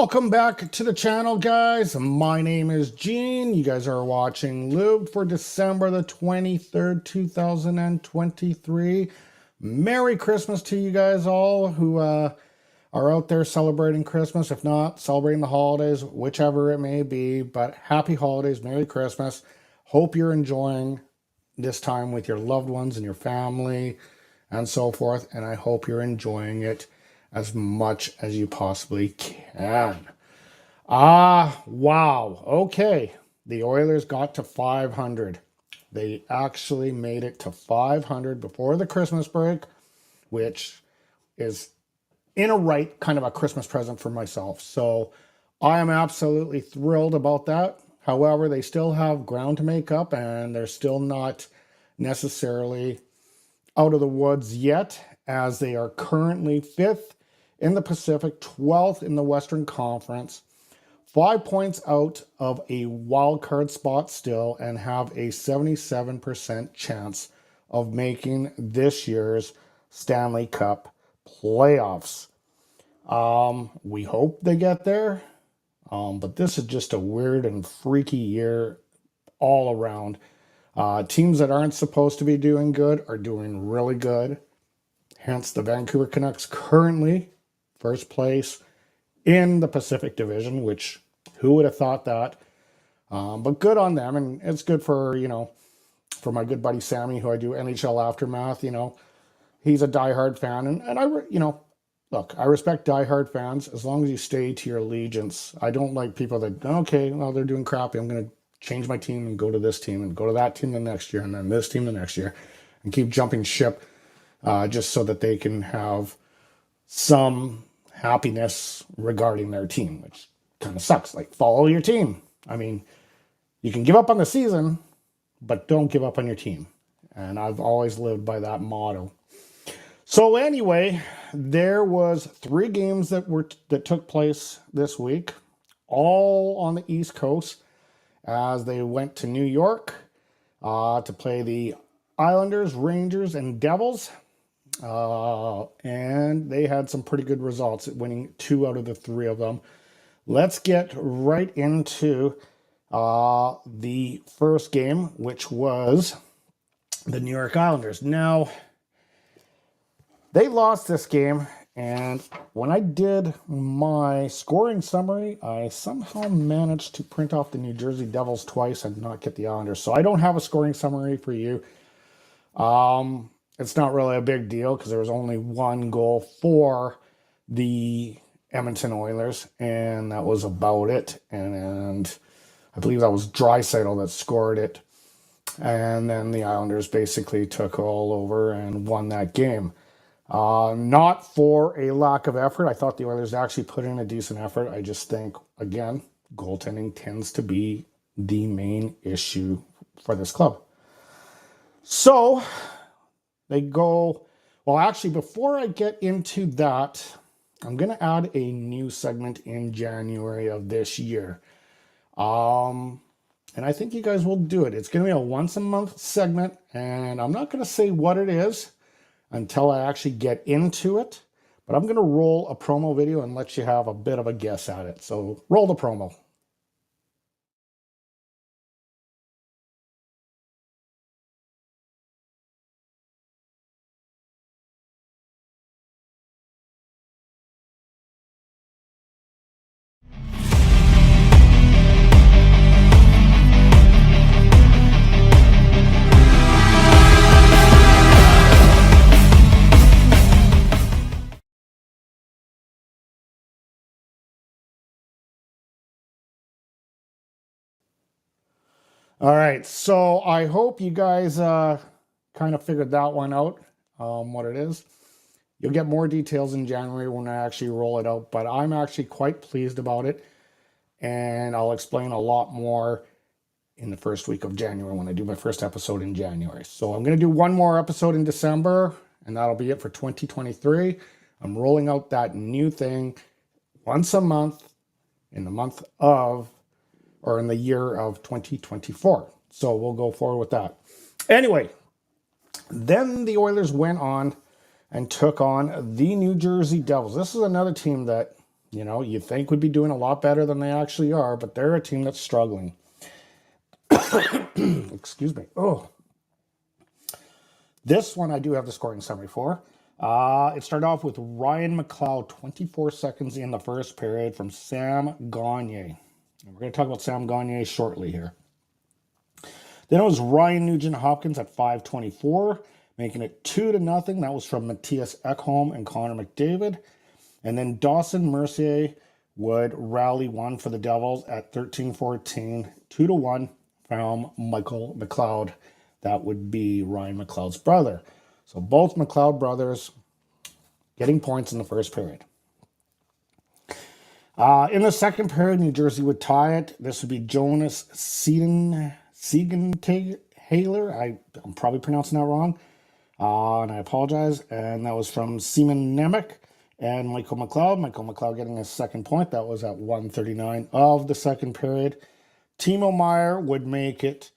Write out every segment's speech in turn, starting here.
Welcome back to the channel, guys. My name is Gene. You guys are watching Lubed for December the 23rd, 2023. Merry Christmas to you guys all who are out there celebrating Christmas. If not, celebrating the holidays, whichever it may be. But happy holidays, Merry Christmas. Hope you're enjoying this time with your loved ones and your family and so forth. And I hope you're enjoying it as much as you possibly can. Wow. Okay. The Oilers got to 500. They actually made it to 500 before the Christmas break, which is in a right kind of a Christmas present for myself. So I am absolutely thrilled about that. However, they still have ground to make up and they're still not necessarily out of the woods yet, as they are currently 5th in the Pacific, 12th in the Western Conference, 5 points out of a wild card spot still, and have a 77% chance of making this year's Stanley Cup playoffs. We hope they get there, but this is just a weird and freaky year all around. Teams that aren't supposed to be doing good are doing really good. Hence, the Vancouver Canucks currently first place in the Pacific Division, which who would have thought that? But good on them, and it's good for, for my good buddy Sammy, who I do NHL Aftermath. He's a diehard fan, and look, I respect diehard fans as long as you stay to your allegiance. I don't like people that, okay, well, they're doing crappy, I'm going to change my team and go to this team and go to that team the next year and then this team the next year and keep jumping ship just so that they can have some happiness regarding their team, which kind of sucks. Like, follow your team. I mean, you can give up on the season, but don't give up on your team. And I've always lived by that motto. So anyway, there was 3 games that took place this week, all on the East Coast, as they went to New York to play the Islanders, Rangers, and Devils. And they had some pretty good results, winning 2 out of the 3 of them. Let's get right into the first game, which was the New York Islanders. Now, they lost this game, and when I did my scoring summary, I somehow managed to print off the New Jersey Devils twice and not get the Islanders. So I don't have a scoring summary for you. It's not really a big deal because there was only 1 goal for the Edmonton Oilers, and that was about it. And I believe that was Draisaitl that scored it. And then the Islanders basically took all over and won that game. Not for a lack of effort. I thought the Oilers actually put in a decent effort. I just think, again, goaltending tends to be the main issue for this club. So they go, well, actually, before I get into that, I'm going to add a new segment in January of this year. And I think you guys will do it. It's going to be a once-a-month segment, and I'm not going to say what it is until I actually get into it. But I'm going to roll a promo video and let you have a bit of a guess at it. So roll the promo. All right, so I hope you guys kind of figured that one out, what it is. You'll get more details in January when I actually roll it out, but I'm actually quite pleased about it, and I'll explain a lot more in the first week of January when I do my first episode in January. So I'm going to do one more episode in December, and that'll be it for 2023. I'm rolling out that new thing once a month in the month of, or in the year of 2024. So we'll go forward with that. Anyway, then the Oilers went on and took on the New Jersey Devils. This is another team that, You know, you think would be doing a lot better than they actually are, but they're a team that's struggling. Excuse me. Oh, this one I do have the scoring summary for. It started off with Ryan McLeod, 24 seconds in the first period from Sam Gagner. And we're going to talk about Sam Gagner shortly here. Then it was Ryan Nugent-Hopkins at 5:24, making it 2-0. That was from Matthias Ekholm and Connor McDavid. And then Dawson Mercier would rally one for the Devils at 13:14, 2-1 from Michael McLeod. That would be Ryan McLeod's brother. So both McLeod brothers getting points in the first period. In the second period, New Jersey would tie it. This would be Jonas Siegenthaler. I'm probably pronouncing that wrong, and I apologize. And that was from Simon Nemec and Michael McLeod. Michael McLeod getting his second point. That was at 1:39 of the second period. Timo Meier would make it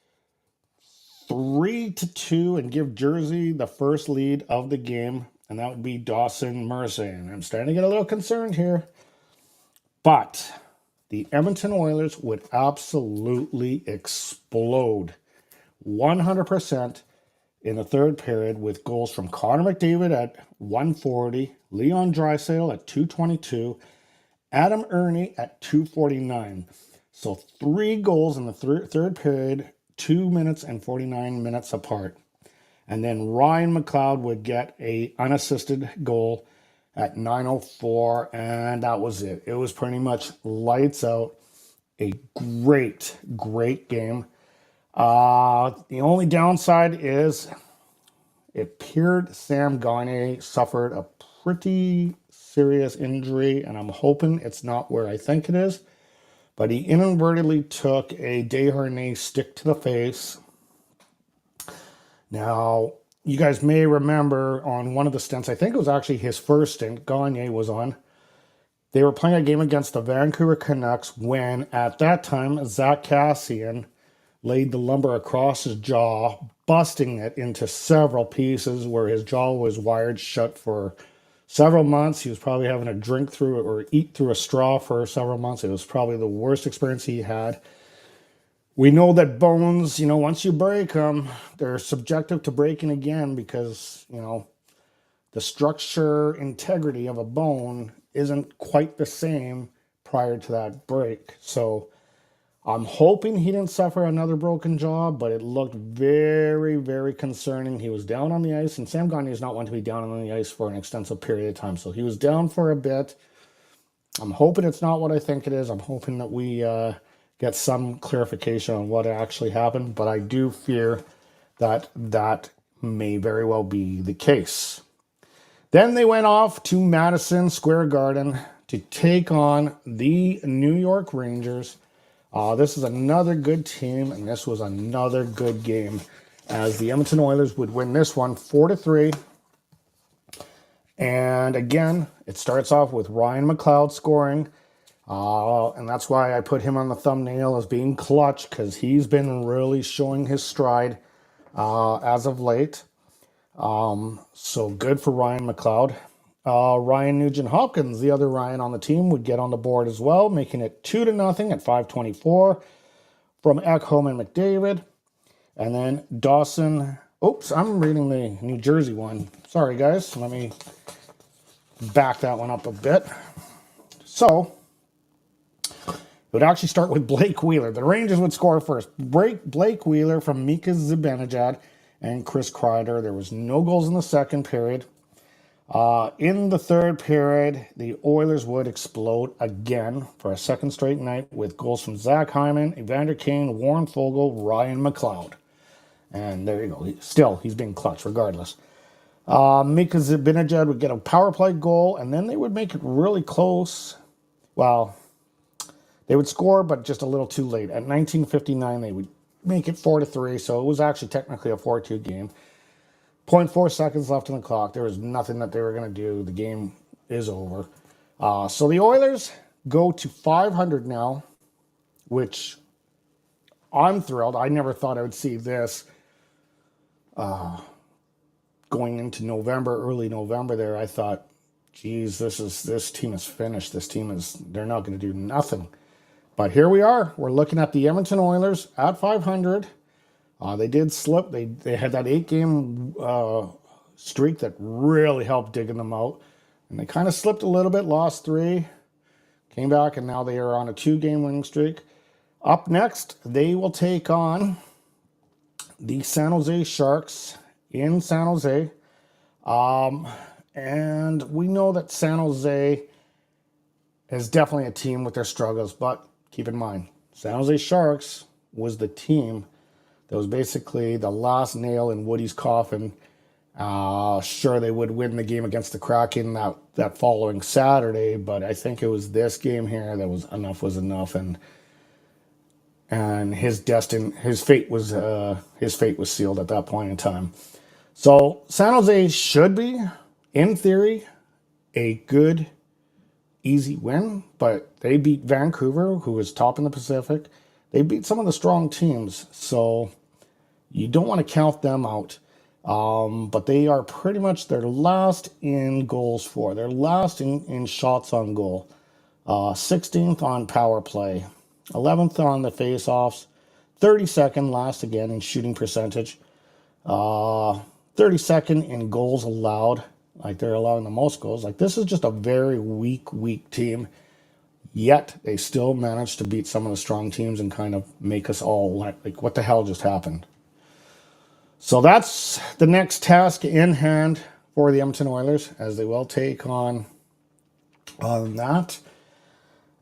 3-2 and give Jersey the first lead of the game, and that would be Dawson Mercier. And I'm starting to get a little concerned here. But the Edmonton Oilers would absolutely explode 100% in the third period with goals from Connor McDavid at 1:40, Leon Draisaitl at 2:22, Adam Ernie at 2:49. So 3 goals in the third period, 2 minutes and 49 minutes apart. And then Ryan McLeod would get a unassisted goal at 9:04, and that was it. It was pretty much lights out. A great, great game. The only downside is it appeared Sam Gagner suffered a pretty serious injury, and I'm hoping it's not where I think it is. But he inadvertently took a Desharnais stick to the face. Now, you guys may remember on one of the stints, I think it was actually his first stint, Gagner was on. They were playing a game against the Vancouver Canucks when, at that time, Zach Kassian laid the lumber across his jaw, busting it into several pieces where his jaw was wired shut for several months. He was probably having to drink through it or eat through a straw for several months. It was probably the worst experience he had. We know that bones, once you break them, they're subjective to breaking again because, the structure integrity of a bone isn't quite the same prior to that break. So I'm hoping he didn't suffer another broken jaw, but it looked very, very concerning. He was down on the ice, and Sam Gagner is not one to be down on the ice for an extensive period of time. So he was down for a bit. I'm hoping it's not what I think it is. I'm hoping that we get some clarification on what actually happened, but I do fear that that may very well be the case. Then they went off to Madison Square Garden to take on the New York Rangers. This is another good team, and this was another good game as the Edmonton Oilers would win this one 4-3. And again, it starts off with Ryan McLeod scoring. And that's why I put him on the thumbnail as being clutch, because he's been really showing his stride as of late. So good for Ryan McLeod. Ryan Nugent-Hopkins, the other Ryan on the team, would get on the board as well, making it 2-0 at 5:24 from Ekholm and McDavid. And then Dawson. Oops, I'm reading the New Jersey one. Sorry, guys. Let me back that one up a bit. So it would actually start with Blake Wheeler. The Rangers would score first. Blake Wheeler from Mika Zibanejad and Chris Kreider. There was no goals in the second period. In the third period, the Oilers would explode again for a second straight night with goals from Zach Hyman, Evander Kane, Warren Foegele, Ryan McLeod. And there you go. He's being clutch regardless. Mika Zibanejad would get a power play goal, and then they would make it really close. Well, they would score, but just a little too late. At 19:59, they would make it 4-3, so it was actually technically a 4-2 game. 0.4 seconds left on the clock. There was nothing that they were going to do. The game is over. So the Oilers go to 500 now, which I'm thrilled. I never thought I would see this going into November, early November there. I thought geez, this team is finished. They're not going to do nothing. But here we are. We're looking at the Edmonton Oilers at 500. They did slip. They had that 8-game streak that really helped digging them out. And they kind of slipped a little bit, lost 3, came back, and now they are on a 2-game winning streak. Up next, they will take on the San Jose Sharks in San Jose. And we know that San Jose is definitely a team with their struggles, but keep in mind, San Jose Sharks was the team that was basically the last nail in Woody's coffin. Sure, they would win the game against the Kraken that following Saturday, but I think it was this game here that was enough, and his fate was sealed at that point in time. So San Jose should be, in theory, a good, easy win, but they beat Vancouver, who was top in the Pacific. They beat some of the strong teams, so you don't want to count them out. But they are pretty much their last in goals for. They're last in shots on goal. 16th on power play. 11th on the face-offs. 32nd last again in shooting percentage. 32nd in goals allowed. Like, they're allowing the most goals. Like, this is just a very weak team. Yet, they still managed to beat some of the strong teams and kind of make us all like what the hell just happened? So that's the next task in hand for the Edmonton Oilers, as they will take on that.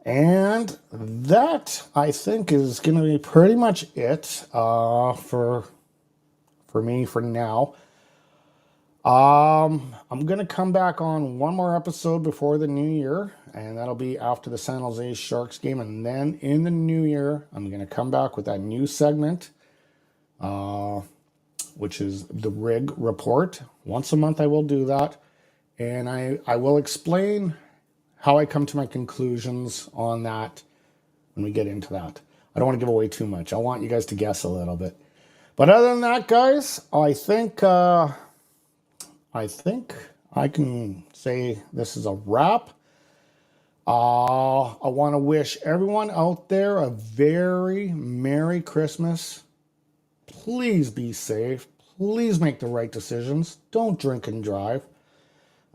And that, I think, is going to be pretty much it for me for now. I'm going to come back on one more episode before the new year, and that'll be after the San Jose Sharks game. And then in the new year, I'm going to come back with that new segment, which is the Rig Report. Once a month I will do that, and I will explain how I come to my conclusions on that when we get into that. I don't want to give away too much. I want you guys to guess a little bit. But other than that, guys, I think I can say this is a wrap. I want to wish everyone out there a very Merry Christmas. Please be safe. Please make the right decisions. Don't drink and drive.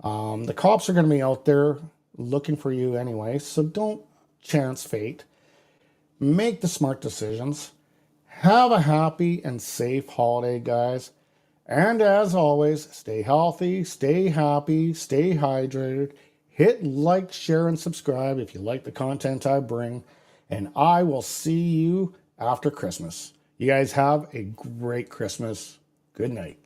The cops are going to be out there looking for you anyway, so don't chance fate. Make the smart decisions. Have a happy and safe holiday, guys. And as always, stay healthy, stay happy, stay hydrated. Hit like, share, and subscribe if you like the content I bring. And I will see you after Christmas. You guys have a great Christmas. Good night.